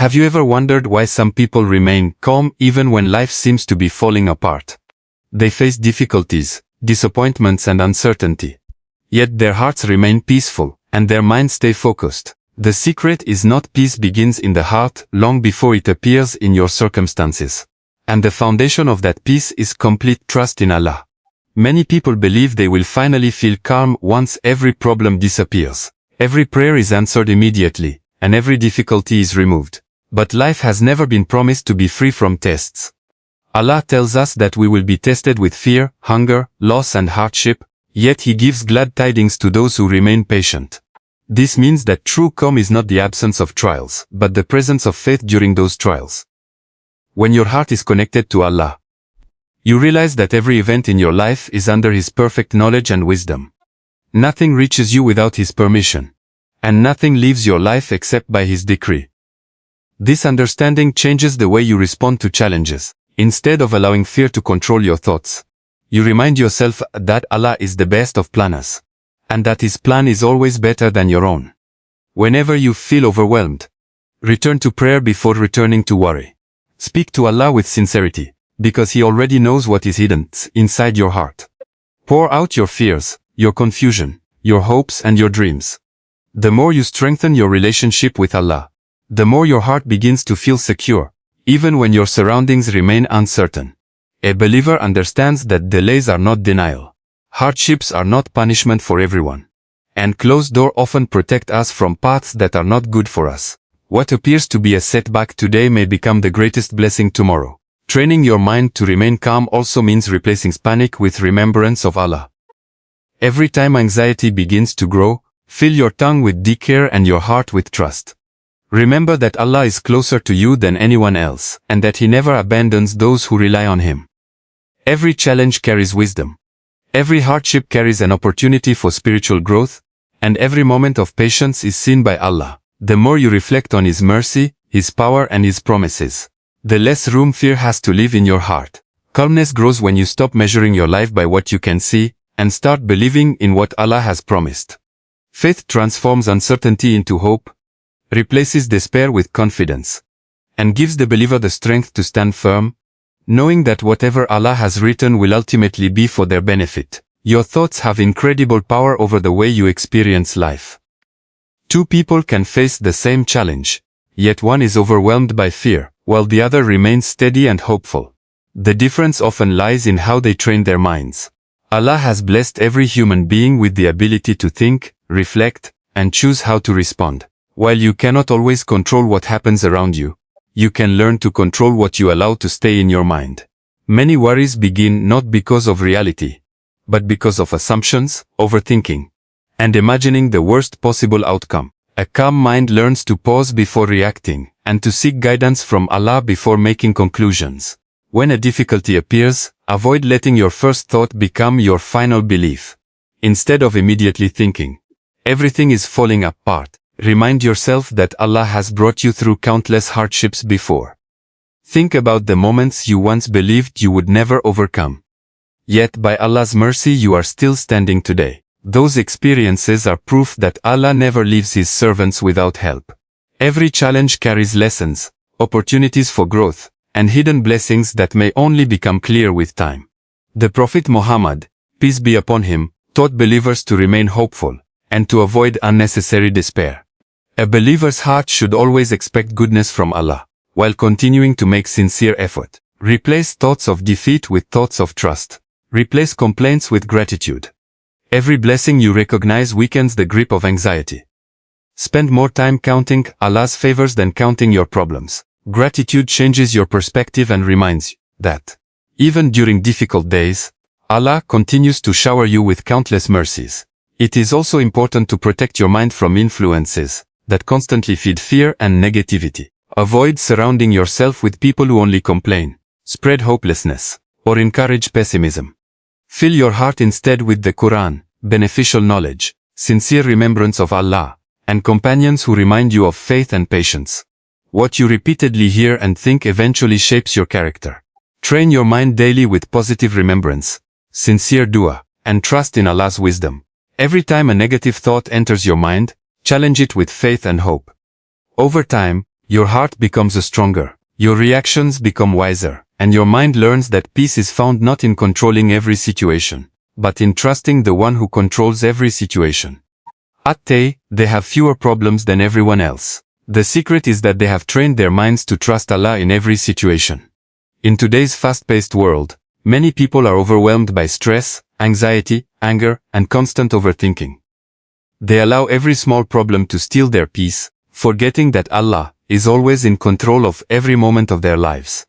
Have you ever wondered why some people remain calm even when life seems to be falling apart? They face difficulties, disappointments and uncertainty. Yet their hearts remain peaceful, and their minds stay focused. The secret is not peace begins in the heart long before it appears in your circumstances. And the foundation of that peace is complete trust in Allah. Many people believe they will finally feel calm once every problem disappears. Every prayer is answered immediately, and every difficulty is removed. But life has never been promised to be free from tests. Allah tells us that we will be tested with fear, hunger, loss and hardship, yet He gives glad tidings to those who remain patient. This means that true calm is not the absence of trials, but the presence of faith during those trials. When your heart is connected to Allah, you realize that every event in your life is under His perfect knowledge and wisdom. Nothing reaches you without His permission, and nothing leaves your life except by His decree. This understanding changes the way you respond to challenges. Instead of allowing fear to control your thoughts, you remind yourself that Allah is the best of planners, and that His plan is always better than your own. Whenever you feel overwhelmed, return to prayer before returning to worry. Speak to Allah with sincerity, because He already knows what is hidden inside your heart. Pour out your fears, your confusion, your hopes and your dreams. The more you strengthen your relationship with Allah, the more your heart begins to feel secure, even when your surroundings remain uncertain. A believer understands that delays are not denial. Hardships are not punishment for everyone. And closed doors often protect us from paths that are not good for us. What appears to be a setback today may become the greatest blessing tomorrow. Training your mind to remain calm also means replacing panic with remembrance of Allah. Every time anxiety begins to grow, fill your tongue with dhikr and your heart with trust. Remember that Allah is closer to you than anyone else, and that He never abandons those who rely on Him. Every challenge carries wisdom. Every hardship carries an opportunity for spiritual growth, and every moment of patience is seen by Allah. The more you reflect on His mercy, His power and His promises, the less room fear has to live in your heart. Calmness grows when you stop measuring your life by what you can see, and start believing in what Allah has promised. Faith transforms uncertainty into hope, replaces despair with confidence, and gives the believer the strength to stand firm, knowing that whatever Allah has written will ultimately be for their benefit. Your thoughts have incredible power over the way you experience life. Two people can face the same challenge, yet one is overwhelmed by fear, while the other remains steady and hopeful. The difference often lies in how they train their minds. Allah has blessed every human being with the ability to think, reflect, and choose how to respond. While you cannot always control what happens around you, you can learn to control what you allow to stay in your mind. Many worries begin not because of reality, but because of assumptions, overthinking, and imagining the worst possible outcome. A calm mind learns to pause before reacting, and to seek guidance from Allah before making conclusions. When a difficulty appears, avoid letting your first thought become your final belief. Instead of immediately thinking, everything is falling apart, remind yourself that Allah has brought you through countless hardships before. Think about the moments you once believed you would never overcome. Yet by Allah's mercy you are still standing today. Those experiences are proof that Allah never leaves His servants without help. Every challenge carries lessons, opportunities for growth, and hidden blessings that may only become clear with time. The Prophet Muhammad, peace be upon him, taught believers to remain hopeful, and to avoid unnecessary despair. A believer's heart should always expect goodness from Allah, while continuing to make sincere effort. Replace thoughts of defeat with thoughts of trust. Replace complaints with gratitude. Every blessing you recognize weakens the grip of anxiety. Spend more time counting Allah's favors than counting your problems. Gratitude changes your perspective and reminds you that, even during difficult days, Allah continues to shower you with countless mercies. It is also important to protect your mind from influences that constantly feed fear and negativity. Avoid surrounding yourself with people who only complain, spread hopelessness, or encourage pessimism. Fill your heart instead with the Qur'an, beneficial knowledge, sincere remembrance of Allah, and companions who remind you of faith and patience. What you repeatedly hear and think eventually shapes your character. Train your mind daily with positive remembrance, sincere dua, and trust in Allah's wisdom. Every time a negative thought enters your mind, challenge it with faith and hope. Over time, Your heart becomes stronger, your reactions become wiser, and your mind learns that peace is found not in controlling every situation, but in trusting the one who controls every situation. They have fewer problems than everyone else. The secret is that they have trained their minds to trust Allah in every situation. In today's fast-paced world, many people are overwhelmed by stress, anxiety, anger, and constant overthinking. They allow every small problem to steal their peace, forgetting that Allah is always in control of every moment of their lives.